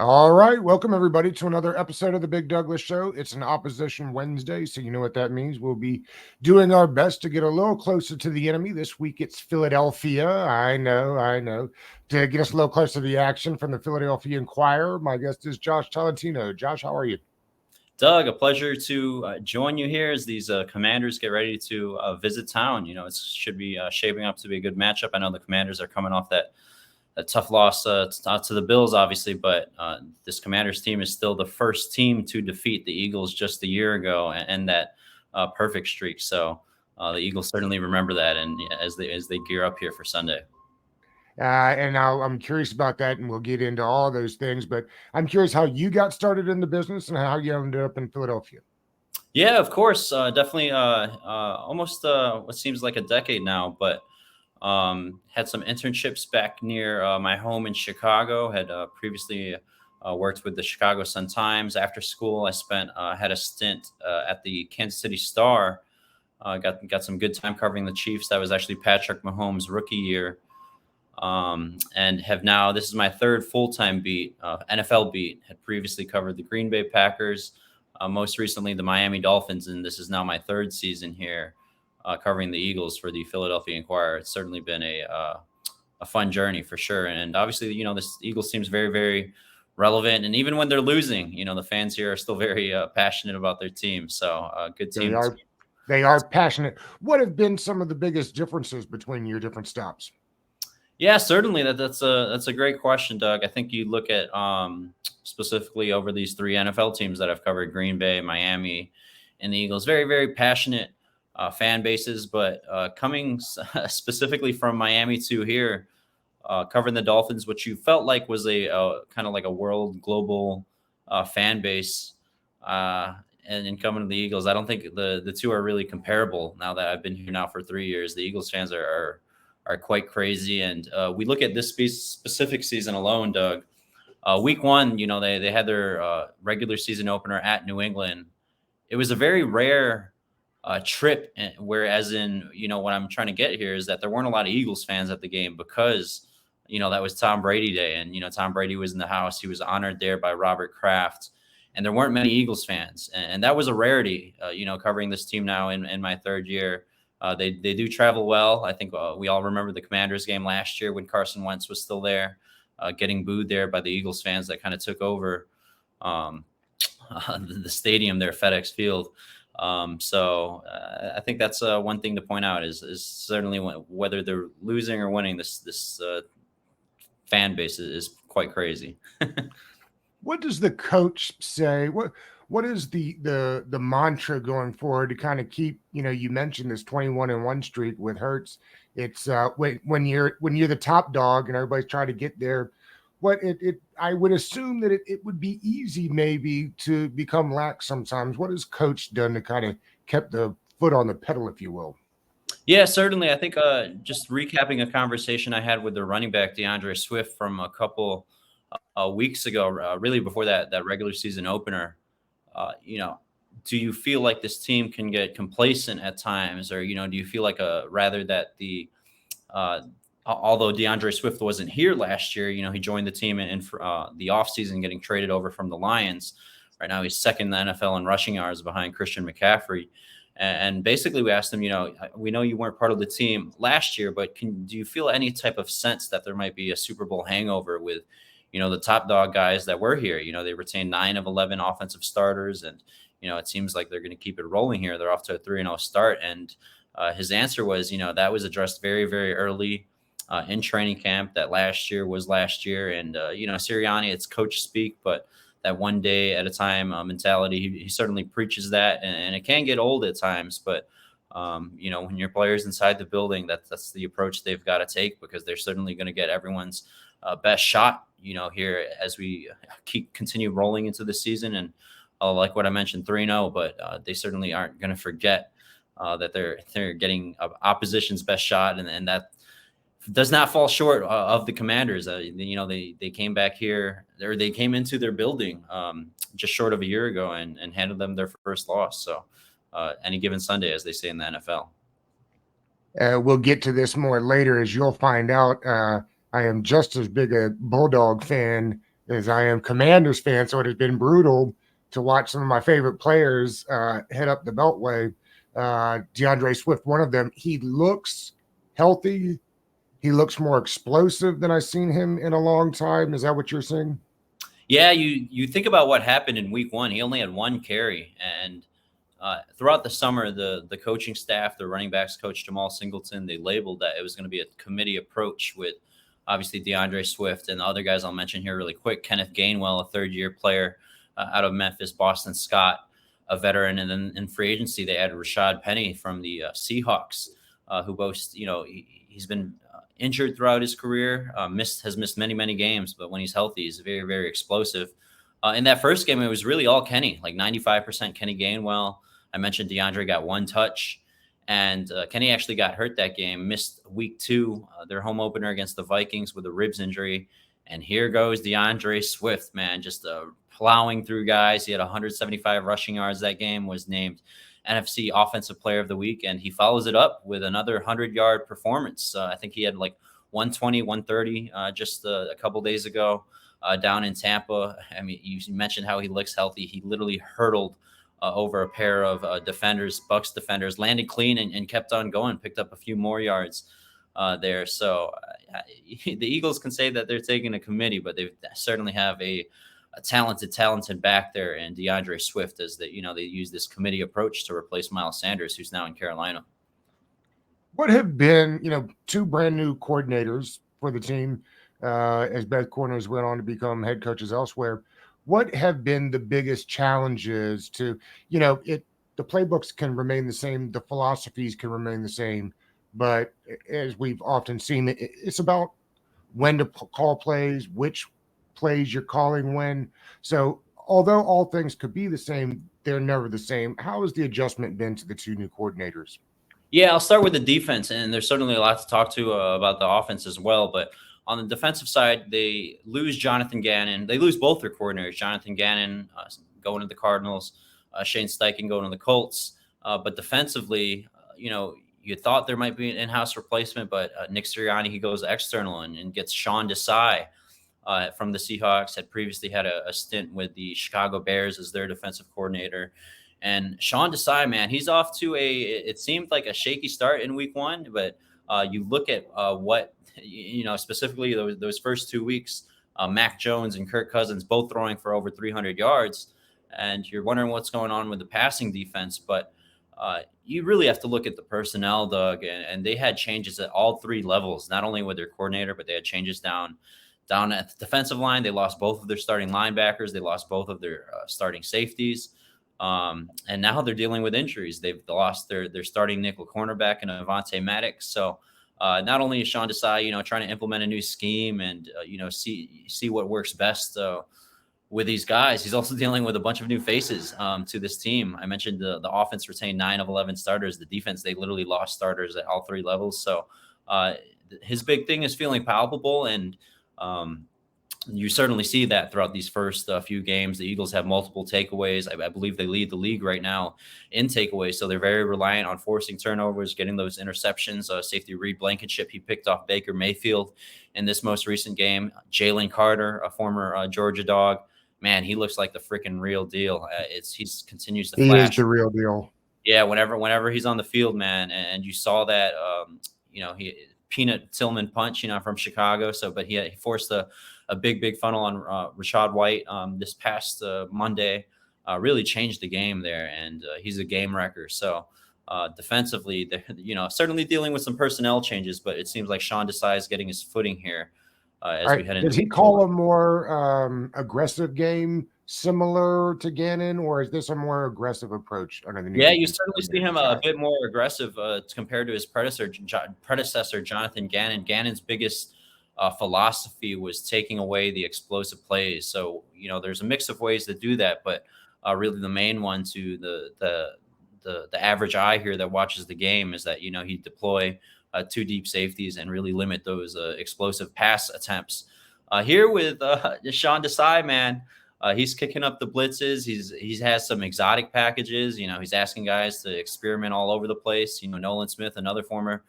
All right, welcome everybody to another episode of the Big Douglas Show. It's an Opposition Wednesday, so you know what that means. We'll be doing our best to get a little closer to the enemy. This week it's Philadelphia. I know. To get us a little closer to the action from the Philadelphia Inquirer, my guest is Josh Tolentino. Josh, how are you? Doug, a pleasure to join you here as these Commanders get ready to visit town. You know, it should be shaping up to be a good matchup. I know the Commanders are coming off that tough loss to the Bills, obviously, but this Commanders team is still the first team to defeat the Eagles just a year ago, and that perfect streak. So the Eagles certainly remember that, and as they gear up here for Sunday. I'm curious about that, and we'll get into all those things. But I'm curious how you got started in the business and how you ended up in Philadelphia. Yeah, of course, definitely. Almost what seems like a decade now, but had some internships back near my home in Chicago. Had previously worked with the Chicago Sun-Times. After school, I had a stint at the Kansas City Star. Got some good time covering the Chiefs. That was actually Patrick Mahomes' rookie year. And have now, this is my third full-time beat, NFL beat. Had previously covered the Green Bay Packers, most recently the Miami Dolphins, and this is now my third season here covering the Eagles for the Philadelphia Inquirer. It's certainly been a fun journey for sure. And obviously, you know, this Eagles team's very, very relevant. And even when they're losing, you know, the fans here are still very passionate about their team. So good team. They are passionate. What have been some of the biggest differences between your different stops? Yeah, certainly. That's a great question, Doug. I think you look at specifically over these three NFL teams that I've covered: Green Bay, Miami, and the Eagles. Very, very passionate fan bases. But coming specifically from Miami to here, covering the Dolphins, which you felt like was a kind of like a world global fan base, and coming to the Eagles, I don't think the two are really comparable. Now that I've been here now for 3 years, the Eagles fans are quite crazy. And we look at this specific season alone, Doug. Week one, you know, they had their regular season opener at New England. It was a very rare trip, whereas in, you know, what I'm trying to get here is that there weren't a lot of Eagles fans at the game because, you know, that was Tom Brady Day. And, you know, Tom Brady was in the house. He was honored there by Robert Kraft. And there weren't many Eagles fans. And that was a rarity, you know, covering this team now in my third year. They do travel well. I think we all remember the Commanders game last year when Carson Wentz was still there, getting booed there by the Eagles fans that kind of took over the stadium there, FedEx Field. So I think that's one thing to point out is certainly whether they're losing or winning, this fan base is quite crazy. What does the coach say? What is the mantra going forward to kind of keep, you know, you mentioned this 21-1 streak with Hurts. It's when you're the top dog and everybody's trying to get there. I would assume that it would be easy maybe to become lax sometimes. What has coach done to kind of kept the foot on the pedal, if you will? Yeah, certainly. I think just recapping a conversation I had with the running back DeAndre Swift from a couple weeks ago, really before that regular season opener. You know, do you feel like this team can get complacent at times, or, you know, do you feel like rather that although DeAndre Swift wasn't here last year, you know, he joined the team in the offseason, getting traded over from the Lions. Right now, he's second in the NFL in rushing yards behind Christian McCaffrey. And basically, we asked him, you know, we know you weren't part of the team last year, but do you feel any type of sense that there might be a Super Bowl hangover with, you know, the top dog guys that were here? You know, they retained 9 of 11 offensive starters, and, you know, it seems like they're going to keep it rolling here. They're off to a 3-0 start. And his answer was, you know, that was addressed very, very early in training camp, that last year was last year. And, you know, Sirianni, it's coach speak, but that one day at a time mentality, he certainly preaches that, and it can get old at times. But, you know, when your players inside the building, that's the approach they've got to take, because they're certainly going to get everyone's best shot, you know, here as we continue rolling into the season. And like what I mentioned, 3-0, but they certainly aren't going to forget that they're getting opposition's best shot, and that does not fall short of the Commanders. You know, they came back here, or they came into their building just short of a year ago and handed them their first loss. So any given Sunday, as they say in the NFL. We'll get to this more later, as you'll find out. I am just as big a Bulldog fan as I am Commanders fan, so it has been brutal to watch some of my favorite players head up the Beltway. DeAndre Swift, one of them. He looks healthy. He looks more explosive than I've seen him in a long time. Is that what you're saying? Yeah, you think about what happened in week one. He only had one carry, and throughout the summer, the coaching staff, the running backs coach Jamal Singleton, they labeled that it was going to be a committee approach with obviously DeAndre Swift and the other guys I'll mention here really quick. Kenneth Gainwell, a third-year player out of Memphis, Boston Scott, a veteran, and then in free agency they added Rashad Penny from the Seahawks, who boasts, he's been injured throughout his career, has missed many games, but when he's healthy, he's very explosive. In that first game, it was really all Kenny, like 95% Kenny Gainwell. I mentioned DeAndre got one touch, and Kenny actually got hurt that game, missed week two, their home opener against the Vikings with a ribs injury. And here goes DeAndre Swift, man, just plowing through guys. He had 175 rushing yards that game, was named NFC Offensive Player of the Week, and he follows it up with another 100-yard performance. I think he had like 120, 130 just a couple days ago down in Tampa. I mean, you mentioned how he looks healthy. He literally hurdled over a pair of Bucs defenders, landed clean and kept on going, picked up a few more yards there. So the Eagles can say that they're taking a committee, but they certainly have a talented back there, and DeAndre Swift, as they use this committee approach to replace Miles Sanders, who's now in Carolina. What have been, two brand new coordinators for the team as both corners went on to become head coaches elsewhere? What have been the biggest challenges to, the playbooks can remain the same, the philosophies can remain the same, but as we've often seen, it's about when to call plays, which plays you're calling when. So although all things could be the same, they're never the same. How has the adjustment been to the two new coordinators? Yeah, I'll start with the defense, and there's certainly a lot to talk to about the offense as well. But on the defensive side, they lose Jonathan Gannon. They lose both their coordinators, Jonathan Gannon going to the Cardinals, Shane Steichen going to the Colts. But defensively, you thought there might be an in-house replacement, but Nick Sirianni, he goes external and gets Sean Desai from the Seahawks. Had previously had a stint with the Chicago Bears as their defensive coordinator. And Sean Desai, man, he's off to it seemed like a shaky start in week one, but you look at what, specifically those first 2 weeks, Mac Jones and Kirk Cousins both throwing for over 300 yards. And you're wondering what's going on with the passing defense. But you really have to look at the personnel, Doug, and they had changes at all three levels, not only with their coordinator, but they had changes down at the defensive line. They lost both of their starting linebackers. They lost both of their starting safeties. And now they're dealing with injuries. They've lost their starting nickel cornerback and Avonte Maddox. So not only is Sean Desai, trying to implement a new scheme and, see what works best with these guys, he's also dealing with a bunch of new faces to this team. I mentioned the offense retained 9 of 11 starters. The defense, they literally lost starters at all three levels. So his big thing is feeling palpable, and you certainly see that throughout these first few games. The Eagles have multiple takeaways. I believe they lead the league right now in takeaways, so they're very reliant on forcing turnovers, getting those interceptions. Safety Reed Blankenship, he picked off Baker Mayfield in this most recent game. Jalen Carter, a former Georgia dog, man, he looks like the freaking real deal. He continues to flash. He is the real deal. Yeah, whenever he's on the field, man, and you saw that, he Peanut Tillman punch, from Chicago. So, but he forced a big funnel on Rachaad White this past Monday. Really changed the game there, and he's a game wrecker. So defensively, they're, certainly dealing with some personnel changes, but it seems like Sean Desai is getting his footing here as we head into. Does he call a more aggressive game, similar to Gannon, or is this a more aggressive approach under the new? Yeah, you certainly see him a bit more aggressive compared to his predecessor, Jonathan Gannon. Gannon's biggest philosophy was taking away the explosive plays. So, there's a mix of ways to do that, but really the main one to the average eye here that watches the game is that, he'd deploy 2 deep safeties and really limit those explosive pass attempts. Here with Sean Desai, man, he's kicking up the blitzes. He has some exotic packages. He's asking guys to experiment all over the place. Nolan Smith, another former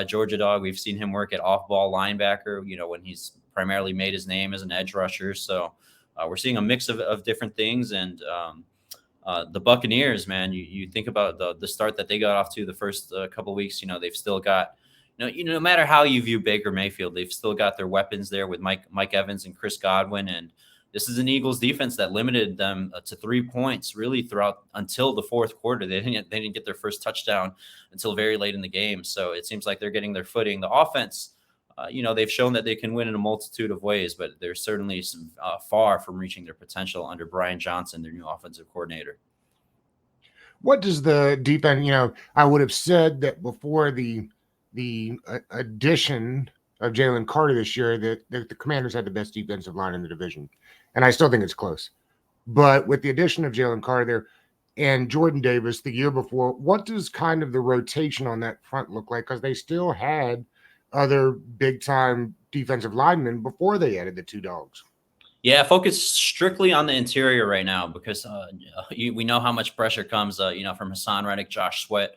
Georgia dog, we've seen him work at off-ball linebacker. When he's primarily made his name as an edge rusher. So we're seeing a mix of different things. And the Buccaneers, man, you think about the start that they got off to the first couple of weeks. They've still got, no matter how you view Baker Mayfield, they've still got their weapons there with Mike Evans and Chris Godwin. And this is an Eagles defense that limited them to 3 points really throughout until the fourth quarter. They didn't get their first touchdown until very late in the game. So it seems like they're getting their footing. The offense, they've shown that they can win in a multitude of ways, but they're certainly far from reaching their potential under Brian Johnson, their new offensive coordinator. What does the defense, I would have said that before the addition of Jalen Carter this year, that the Commanders had the best defensive line in the division. And I still think it's close. But with the addition of Jalen Carter and Jordan Davis the year before, what does kind of the rotation on that front look like? Because they still had other big-time defensive linemen before they added the two dogs. Yeah, focus strictly on the interior right now because we know how much pressure comes, from Hassan Reddick, Josh Sweat,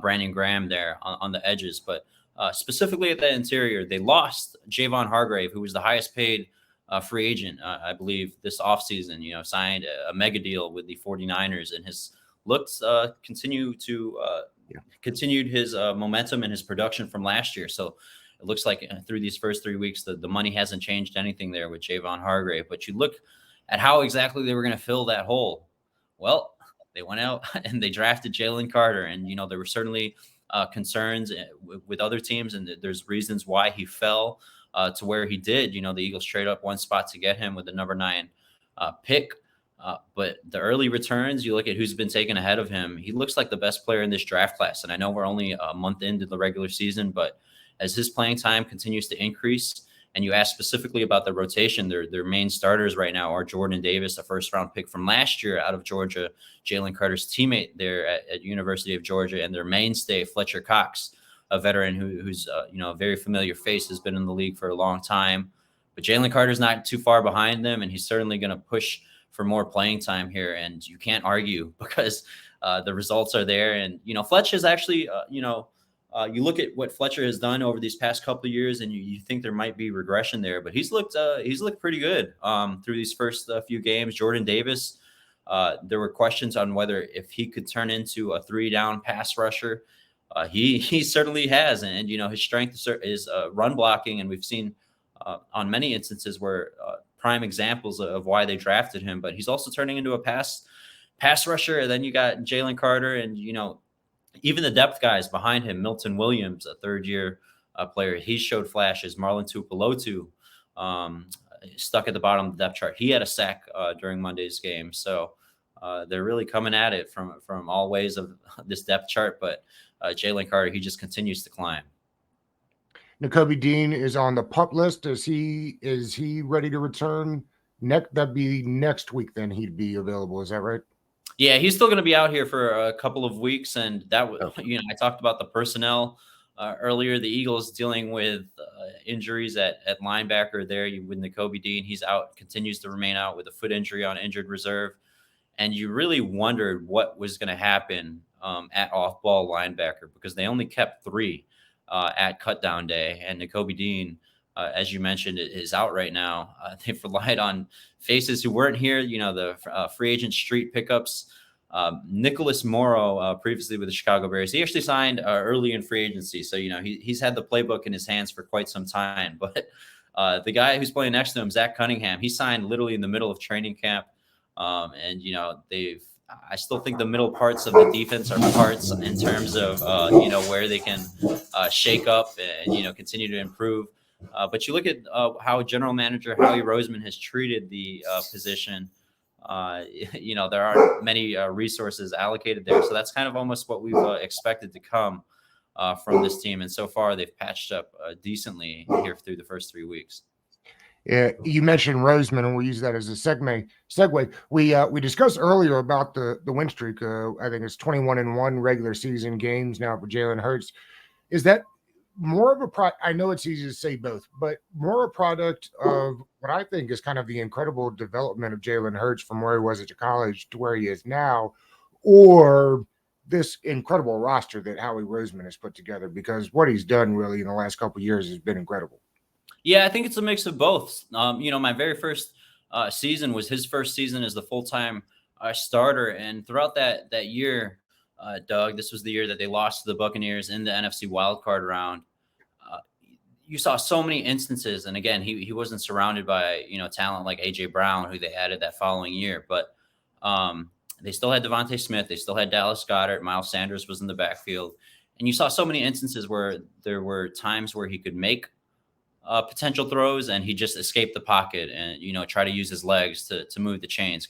Brandon Graham there on the edges. But specifically at the interior, they lost Javon Hargrave, who was the highest paid free agent, I believe, this offseason, signed a mega deal with the 49ers and has looked continued his momentum and his production from last year. So it looks like through these first 3 weeks, the money hasn't changed anything there with Javon Hargrave. But you look at how exactly they were going to fill that hole. Well, they went out and they drafted Jalen Carter. And, there were certainly concerns with other teams, and there's reasons why he fell to where he did. The Eagles trade up one spot to get him with the number 9 pick. But the early returns, you look at who's been taken ahead of him, he looks like the best player in this draft class. And I know we're only a month into the regular season, but as his playing time continues to increase, and you ask specifically about the rotation, their main starters right now are Jordan Davis, a first-round pick from last year out of Georgia, Jalen Carter's teammate there at University of Georgia, and their mainstay, Fletcher Cox, a veteran who's a very familiar face, has been in the league for a long time. But Jalen Carter's not too far behind them, and he's certainly going to push for more playing time here. And you can't argue because the results are there. And, Fletcher is actually, you look at what Fletcher has done over these past couple of years, and you think there might be regression there, but he's looked pretty good through these first few games. Jordan Davis, there were questions on whether if he could turn into a 3-down pass rusher. He certainly has, and his strength is run blocking, and we've seen on many instances where prime examples of why they drafted him. But he's also turning into a pass rusher. And then you got Jalen Carter, and even the depth guys behind him, Milton Williams, a third-year player, he showed flashes. Marlon Tuipulotu stuck at the bottom of the depth chart. He had a sack during Monday's game. So they're really coming at it from all ways of this depth chart. But Jalen Carter, he just continues to climb. Nakobe Dean is on the pup list. Is he ready to return? That'd be next week. Then he'd be available. Is that right? Yeah, he's still going to be out here for a couple of weeks, and that I talked about the personnel earlier. The Eagles dealing with injuries at linebacker there with Nakobe Dean. He's out, continues to remain out with a foot injury on injured reserve, and you really wondered what was going to happen at off-ball linebacker because they only kept 3 at cutdown day, and Nakobe Dean, as you mentioned, is out right now. They've relied on faces who weren't here, the free agent street pickups. Nicholas Morrow, previously with the Chicago Bears, he actually signed early in free agency. So, he's had the playbook in his hands for quite some time. But the guy who's playing next to him, Zach Cunningham, he signed literally in the middle of training camp. I still think the middle parts of the defense are parts in terms of, where they can shake up and, continue to improve. But you look at how general manager Howie Roseman has treated the position. There aren't many resources allocated there. So that's kind of almost what we've expected to come from this team. And so far, they've patched up decently here through the first 3 weeks. Yeah, you mentioned Roseman, and we'll use that as a segue. We discussed earlier about the win streak. I think it's 21-1 regular season games now for Jalen Hurts. Is that more of a I know it's easy to say both, but more a product of what I think is kind of the incredible development of Jalen Hurts from where he was at college to where he is now, or this incredible roster that Howie Roseman has put together? Because what he's done really in the last couple of years has been incredible. Yeah, I think it's a mix of both. My very first season was his first season as the full time starter, and throughout that year, Doug, this was the year that they lost to the Buccaneers in the NFC wildcard round. Uh, you saw so many instances, and again, he wasn't surrounded by talent like AJ Brown, who they added that following year, but um, they still had Devontae Smith, they still had Dallas Goedert, Miles Sanders was in the backfield, and you saw so many instances where there were times where he could make potential throws, and he just escaped the pocket and try to use his legs to move the chains.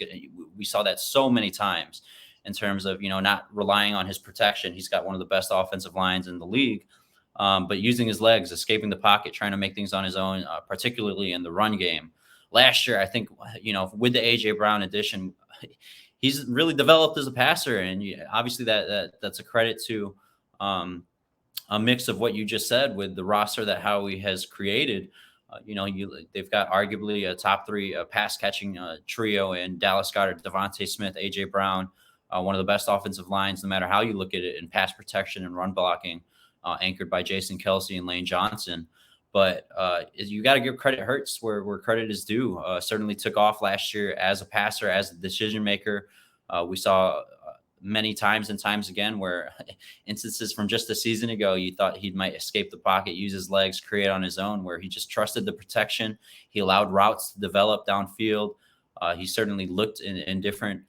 We saw that so many times in terms of not relying on his protection. He's got one of the best offensive lines in the league, but using his legs, escaping the pocket, trying to make things on his own, particularly in the run game. Last year, I think with the AJ Brown addition, he's really developed as a passer, and obviously that's a credit to. A mix of what you just said with the roster that Howie has created. They've got arguably a top three pass catching trio in Dallas Goedert, Devontae Smith, AJ Brown, one of the best offensive lines, no matter how you look at it, in pass protection and run blocking, anchored by Jason Kelsey and Lane Johnson. But you got to give credit Hurts where credit is due. Certainly took off last year as a passer, as a decision maker. We saw many times and times again where instances from just a season ago, you thought he might escape the pocket, use his legs, create on his own, where he just trusted the protection. He allowed routes to develop downfield. He certainly looked in different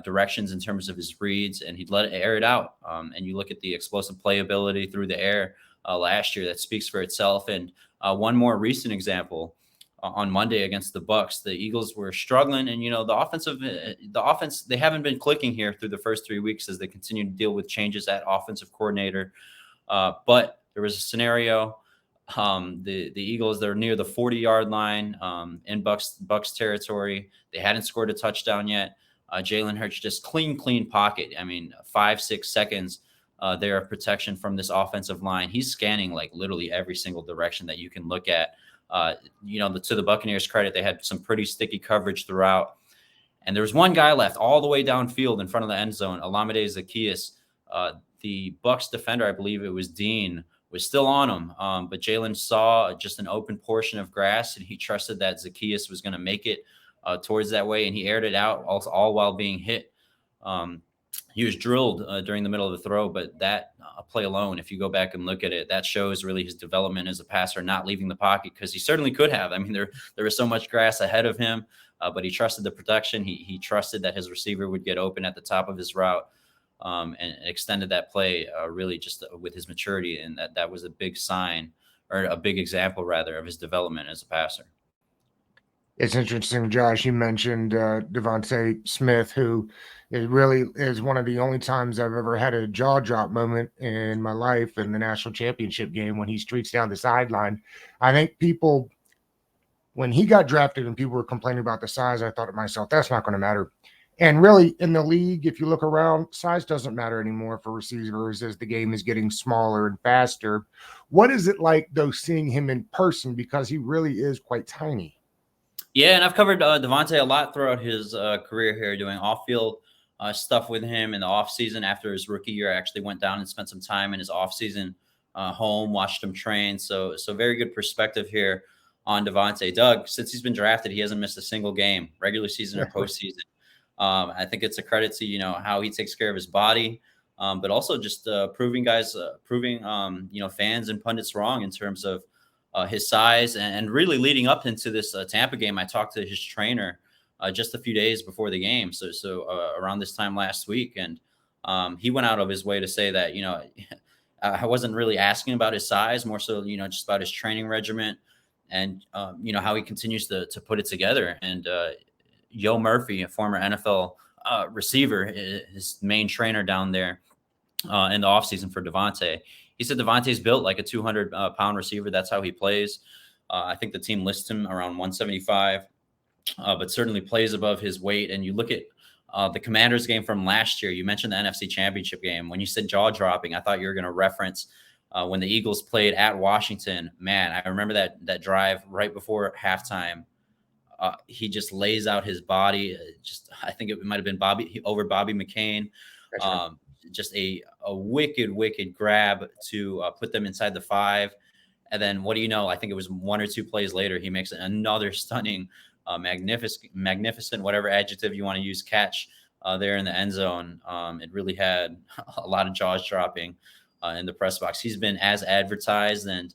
directions in terms of his reads, and he'd let it air it out. And you look at the explosive playability through the air last year, that speaks for itself. And one more recent example, on Monday against the Bucks, the Eagles were struggling, and the offense, they haven't been clicking here through the first 3 weeks as they continue to deal with changes at offensive coordinator. But there was a scenario. The Eagles, they're near the 40-yard line in Bucks territory. They hadn't scored a touchdown yet. Jalen Hurts just clean pocket. I mean, 5-6 seconds there of protection from this offensive line. He's scanning like literally every single direction that you can look at. To the Buccaneers' credit, they had some pretty sticky coverage throughout. And there was one guy left all the way downfield in front of the end zone, Olamide Zaccheaus. The Bucks defender, I believe it was Dean, was still on him. But Jalen saw just an open portion of grass, and he trusted that Zaccheaus was going to make it towards that way, and he aired it out all while being hit. He was drilled during the middle of the throw, but that play alone, if you go back and look at it, that shows really his development as a passer, not leaving the pocket, because he certainly could have. I mean, there was so much grass ahead of him, but he trusted the protection. He trusted that his receiver would get open at the top of his route, and extended that play really just with his maturity, and that was a big sign, or a big example rather, of his development as a passer. It's interesting, Josh. You mentioned Devontae Smith, who is one of the only times I've ever had a jaw drop moment in my life in the national championship game when he streaks down the sideline. I think people, when he got drafted and people were complaining about the size, I thought to myself, that's not going to matter. And really, in the league, if you look around, size doesn't matter anymore for receivers as the game is getting smaller and faster. What is it like, though, seeing him in person? Because he really is quite tiny. Yeah, and I've covered Devontae a lot throughout his career here, doing off-field stuff with him in the offseason. After his rookie year, I actually went down and spent some time in his offseason home, watched him train. So very good perspective here on Devontae. Doug, since he's been drafted, he hasn't missed a single game, regular season or postseason. I think it's a credit to how he takes care of his body, but also just proving fans and pundits wrong in terms of his size, and really leading up into this Tampa game. I talked to his trainer just a few days before the game, so around this time last week, and he went out of his way to say that I wasn't really asking about his size, more so just about his training regimen, and how he continues to put it together. And Yo Murphy, a former NFL receiver, his main trainer down there in the offseason for Devontae. He said Devontae's built like a 200-pound receiver. That's how he plays. I think the team lists him around 175, but certainly plays above his weight. And you look at the Commanders game from last year. You mentioned the NFC Championship game. When you said jaw-dropping, I thought you were going to reference when the Eagles played at Washington. Man, I remember that drive right before halftime. He just lays out his body. I think it might have been Bobby McCain. Just a wicked grab to put them inside the 5. And then what do you know? I think it was 1 or 2 plays later, he makes another stunning, magnificent, whatever adjective you want to use, catch there in the end zone. It really had a lot of jaws dropping in the press box. He's been as advertised, and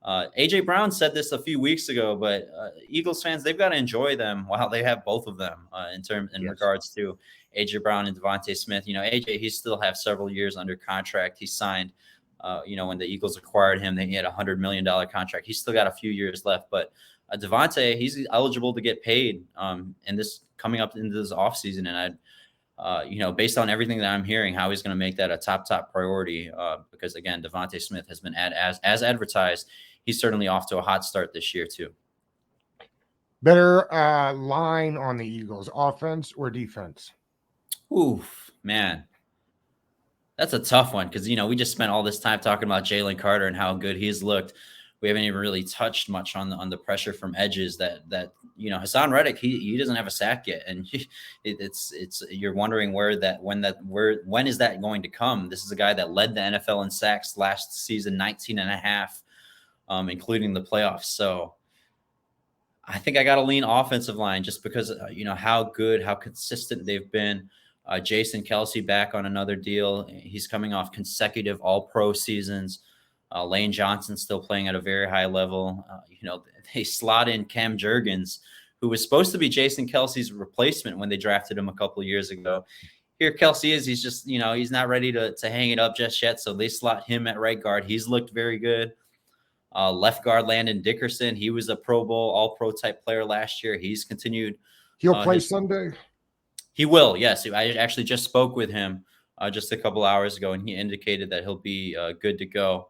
AJ Brown said this a few weeks ago, but Eagles fans, they've got to enjoy them while they have both of them in Yes. regards to AJ Brown and Devontae Smith. AJ, he still have several years under contract. He signed, when the Eagles acquired him, he had $100 million contract. He's still got a few years left, but Devontae, he's eligible to get paid in this coming up into this offseason. And based on everything that I'm hearing, how he's going to make that a top priority, because again, Devontae Smith has been as advertised. He's certainly off to a hot start this year too. Better line on the Eagles, offense or defense? Oof, man. That's a tough one because, we just spent all this time talking about Jalen Carter and how good he's looked. We haven't even really touched much on the pressure from edges that Hassan Reddick, he doesn't have a sack yet. And you're wondering when is that going to come? This is a guy that led the NFL in sacks last season, 19 and a half, including the playoffs. So I think I got to lean offensive line just because, how good, how consistent they've been. Jason Kelce back on another deal. He's coming off consecutive all-pro seasons. Lane Johnson still playing at a very high level. They slot in Cam Jurgens, who was supposed to be Jason Kelce's replacement when they drafted him a couple of years ago. Here Kelce is. He's just, he's not ready to hang it up just yet. So they slot him at right guard. He's looked very good. Left guard Landon Dickerson. He was a Pro Bowl, all-pro type player last year. He's continued. He'll play Sunday? He will, yes. I actually just spoke with him just a couple hours ago, and he indicated that he'll be good to go.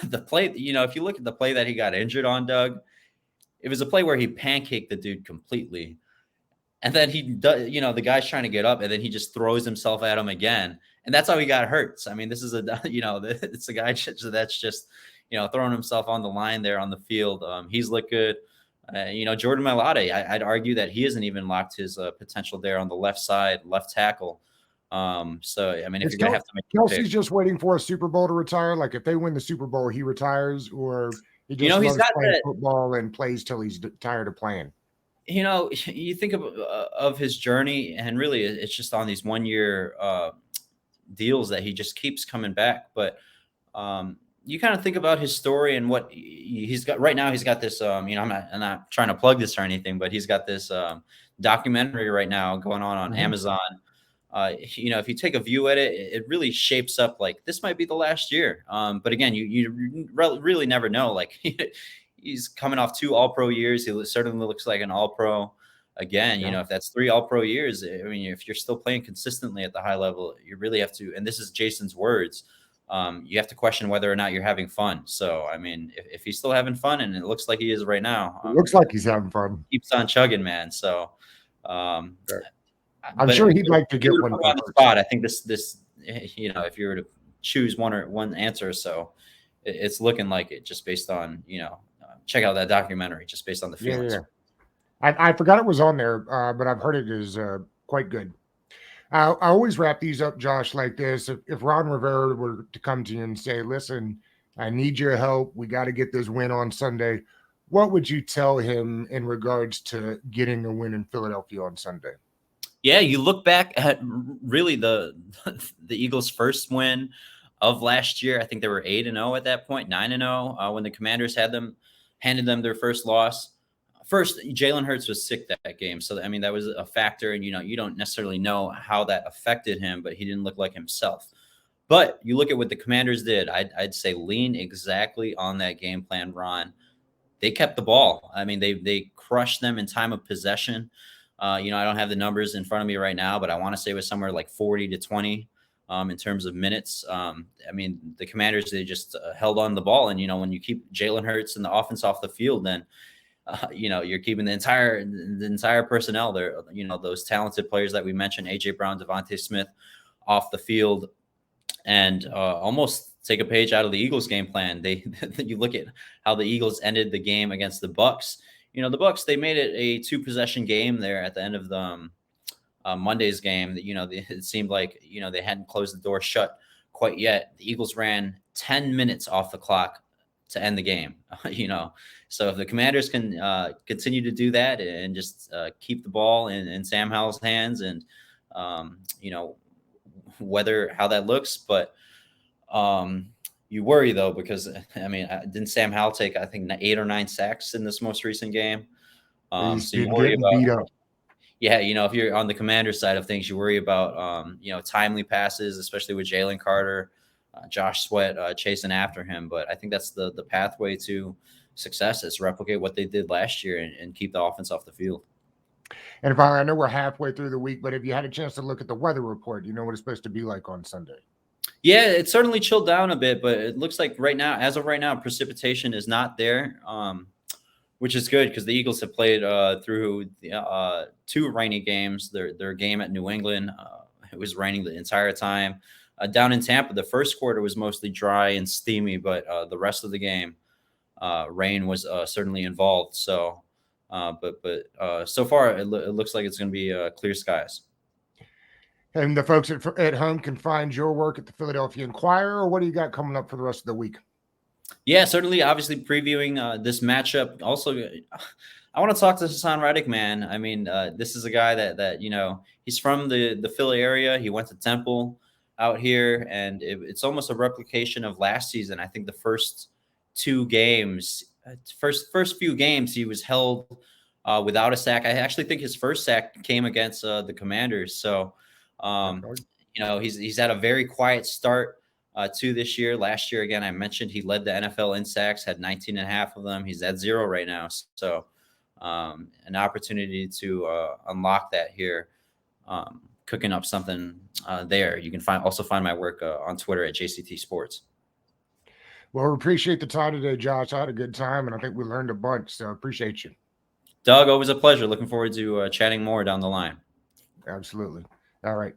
The play, if you look at the play that he got injured on, Doug, it was a play where he pancaked the dude completely. And then he does, the guy's trying to get up, and then he just throws himself at him again. And that's how he got hurt. So, I mean, this is it's a guy that's just, throwing himself on the line there on the field. He's looked good. Jordan Mailata, I'd argue that he hasn't even locked his potential there on the left side, left tackle. So, I mean, if you're going to have to make Kelsey's just waiting for a Super Bowl to retire. Like if they win the Super Bowl, he retires, or he just he's got playing football and plays till he's tired of playing. You think of his journey, and really it's just on these 1-year deals that he just keeps coming back. But you kind of think about his story and what he's got right now. He's got this, I'm not trying to plug this or anything, but he's got this documentary right now going on Amazon. If you take a view at it, it really shapes up like this might be the last year. But again, you really never know. Like he's coming off 2 all-pro years. He certainly looks like an all-pro again. Yeah. If that's 3 all-pro years, I mean, if you're still playing consistently at the high level, you really have to, and this is Jason's words, you have to question whether or not you're having fun. So, I mean, if he's still having fun, and it looks like he is right now. It looks like he's having fun. Keeps on chugging, man. So, I'm sure he'd like to get one on the spot. I think this, if you were to choose one answer, so it's looking like it just based on, check out that documentary just based on the feelings. Yeah. I forgot it was on there, but I've heard it is quite good. I always wrap these up, Josh, like this. If Ron Rivera were to come to you and say, listen, I need your help. We got to get this win on Sunday. What would you tell him in regards to getting a win in Philadelphia on Sunday? Yeah, you look back at really the Eagles' first win of last year. I think they were 8-0 at that point, 9-0 when the Commanders handed them their first loss. First, Jalen Hurts was sick that game. So, I mean, that was a factor. And, you don't necessarily know how that affected him, but he didn't look like himself. But you look at what the Commanders did. I'd say lean exactly on that game plan, Ron. They kept the ball. I mean, they crushed them in time of possession. I don't have the numbers in front of me right now, but I want to say it was somewhere like 40-20 in terms of minutes. I mean, the Commanders, they just held on the ball. And, when you keep Jalen Hurts and the offense off the field, then you're keeping the entire personnel there, those talented players that we mentioned, AJ Brown, Devontae Smith, off the field, and almost take a page out of the Eagles game plan. You look at how the Eagles ended the game against the Bucs. The Bucs, they made it a 2-possession game there at the end of the Monday's game. It seemed like, they hadn't closed the door shut quite yet. The Eagles ran 10 minutes off the clock end the game. So if the Commanders can continue to do that and just keep the ball in Sam Howell's hands, and whether how that looks, but you worry though, because I mean, didn't Sam Howell take, I think, 8 or 9 sacks in this most recent game? He's So you been worry getting about, beat up. yeah, if you're on the Commander side of things, you worry about, timely passes, especially with Jalen Carter, Josh Sweat chasing after him. But I think that's the pathway to success, is replicate what they did last year and keep the offense off the field. And if I know we're halfway through the week, but if you had a chance to look at the weather report, you know what it's supposed to be like on Sunday. Yeah, it certainly chilled down a bit, but it looks like as of right now, precipitation is not there, which is good because the Eagles have played through 2 rainy games. Their game at New England, it was raining the entire time. Down in Tampa, the first quarter was mostly dry and steamy, but the rest of the game, rain was certainly involved. So, but so far, it looks like it's going to be clear skies. And the folks at home can find your work at the Philadelphia Inquirer. Or what do you got coming up for the rest of the week? Yeah, certainly. Obviously, previewing this matchup. Also, I want to talk to Hassan Reddick, man. I mean, this is a guy that he's from the Philly area. He went to Temple out here, and it's almost a replication of last season. I think the first 2 games, first few games, he was held without a sack. I actually think his first sack came against the Commanders. So, he's had a very quiet start to this year. Last year, again, I mentioned he led the NFL in sacks, had 19 and a half of them. He's at 0 right now. So an opportunity to unlock that here, cooking up something there. You can also find my work on Twitter at JCT Sports. Well, we appreciate the time today, Josh. I had a good time, and I think we learned a bunch, so appreciate you. Doug, always a pleasure. Looking forward to chatting more down the line. Absolutely. All right.